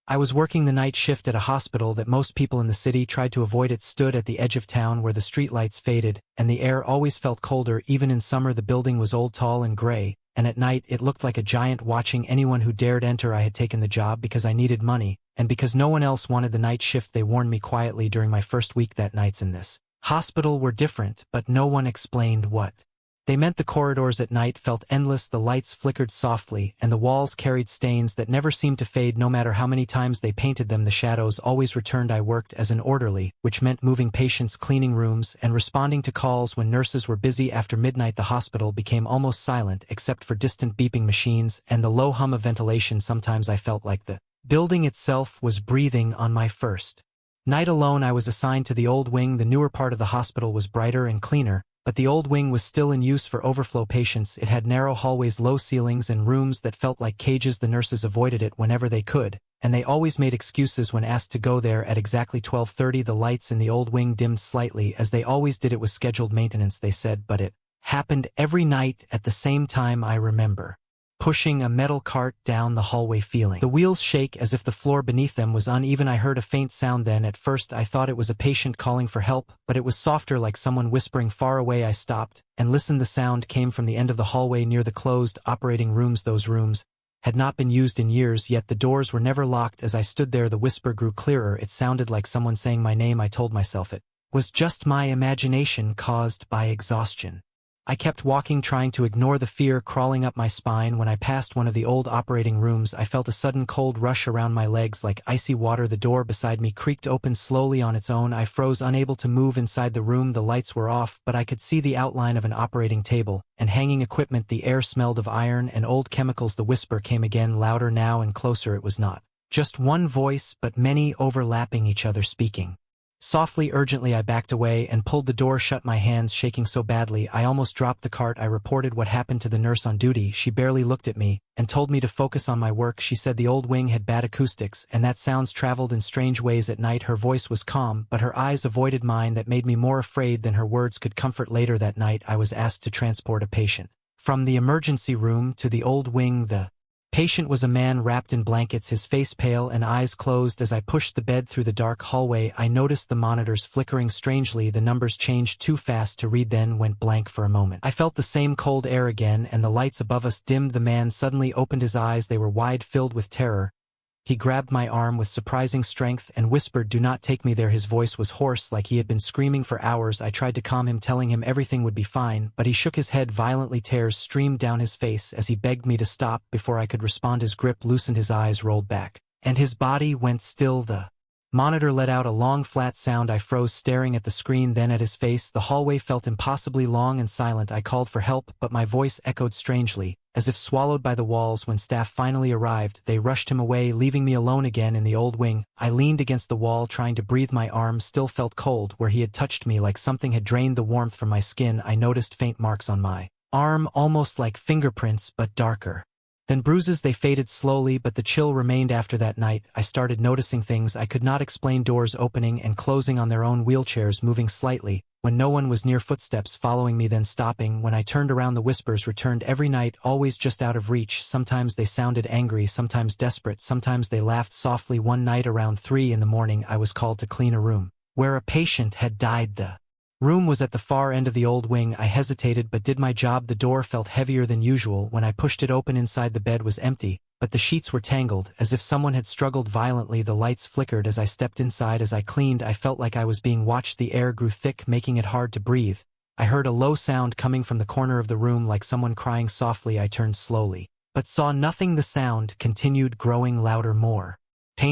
I was working the night shift at a hospital that most people in the city tried to avoid. It stood at the edge of town where the streetlights faded, and the air always felt colder. Even in summer the building was old, tall, and gray, and at night it looked like a giant watching anyone who dared enter. I had taken the job because I needed money, and because no one else wanted the night shift. They warned me quietly during my first week that nights in this hospital were different, but no one explained what. They meant. The corridors at night felt endless, the lights flickered softly, and the walls carried stains that never seemed to fade. No matter how many times they painted them, the shadows always returned. I worked as an orderly, which meant moving patients, cleaning rooms, and responding to calls when nurses were busy. After midnight the hospital became almost silent except for distant beeping machines and the low hum of ventilation. Sometimes I felt like the building itself was breathing. On my first night alone I was assigned to the old wing. The newer part of the hospital was brighter and cleaner, but the old wing was still in use for overflow patients. It had narrow hallways, low ceilings, and rooms that felt like cages. The nurses avoided it whenever they could, and they always made excuses when asked to go there. At exactly 12:30 the lights in the old wing dimmed slightly, as they always did. It was scheduled maintenance, they said, but it happened every night at the same time. I remember pushing a metal cart down the hallway, feeling the wheels shake as if the floor beneath them was uneven. I heard a faint sound then. At first I thought it was a patient calling for help, but it was softer, like someone whispering far away. I stopped and listened. The sound came from the end of the hallway near the closed operating rooms. Those rooms had not been used in years, yet the doors were never locked. As I stood there the whisper grew clearer. It sounded like someone saying my name. I told myself it was just my imagination caused by exhaustion. I kept walking, trying to ignore the fear crawling up my spine. When I passed one of the old operating rooms, I felt a sudden cold rush around my legs like icy water. The door beside me creaked open slowly on its own. I froze, unable to move. Inside the room the lights were off, but I could see the outline of an operating table and hanging equipment. The air smelled of iron and old chemicals. The whisper came again, louder now and closer. It was not just one voice, but many overlapping each other, speaking softly, urgently. I backed away and pulled the door shut, my hands shaking so badly I almost dropped the cart. I reported what happened to the nurse on duty. She barely looked at me and told me to focus on my work. She said the old wing had bad acoustics and that sounds traveled in strange ways at night. Her voice was calm, but her eyes avoided mine. That made me more afraid than her words could comfort. Later that night I was asked to transport a patient from the emergency room to the old wing. The patient was a man wrapped in blankets, his face pale and eyes closed. As I pushed the bed through the dark hallway, I noticed the monitors flickering strangely. The numbers changed too fast to read, then went blank for a moment. I felt the same cold air again, and the lights above us dimmed. The man suddenly opened his eyes. They were wide, filled with terror. He grabbed my arm with surprising strength and whispered, "Do not take me there." His voice was hoarse, like he had been screaming for hours. I tried to calm him, telling him everything would be fine, but he shook his head violently. Tears streamed down his face as he begged me to stop. Before I could respond, his grip loosened, his eyes rolled back, and his body went still. The monitor let out a long, flat sound. I froze, staring at the screen, then at his face. The hallway felt impossibly long and silent. I called for help, but my voice echoed strangely, as if swallowed by the walls. When staff finally arrived, they rushed him away, leaving me alone again in the old wing. I leaned against the wall, trying to breathe. My arm still felt cold where he had touched me, like something had drained the warmth from my skin. I noticed faint marks on my arm, almost like fingerprints, but darker. Then bruises. They faded slowly, but the chill remained. After that night, I started noticing things I could not explain: doors opening and closing on their own, wheelchairs moving slightly when no one was near, footsteps following me then stopping. When I turned around, the whispers returned every night, always just out of reach. Sometimes they sounded angry, sometimes desperate, sometimes they laughed softly. One night around 3 in the morning, I was called to clean a room where a patient had died. The room was at the far end of the old wing. I hesitated but did my job. The door felt heavier than usual. When I pushed it open, inside the bed was empty, but the sheets were tangled, as if someone had struggled violently. The lights flickered as I stepped inside. As I cleaned, I felt like I was being watched. The air grew thick, making it hard to breathe. I heard a low sound coming from the corner of the room, like someone crying softly. I turned slowly, but saw nothing. The sound continued, growing louder, more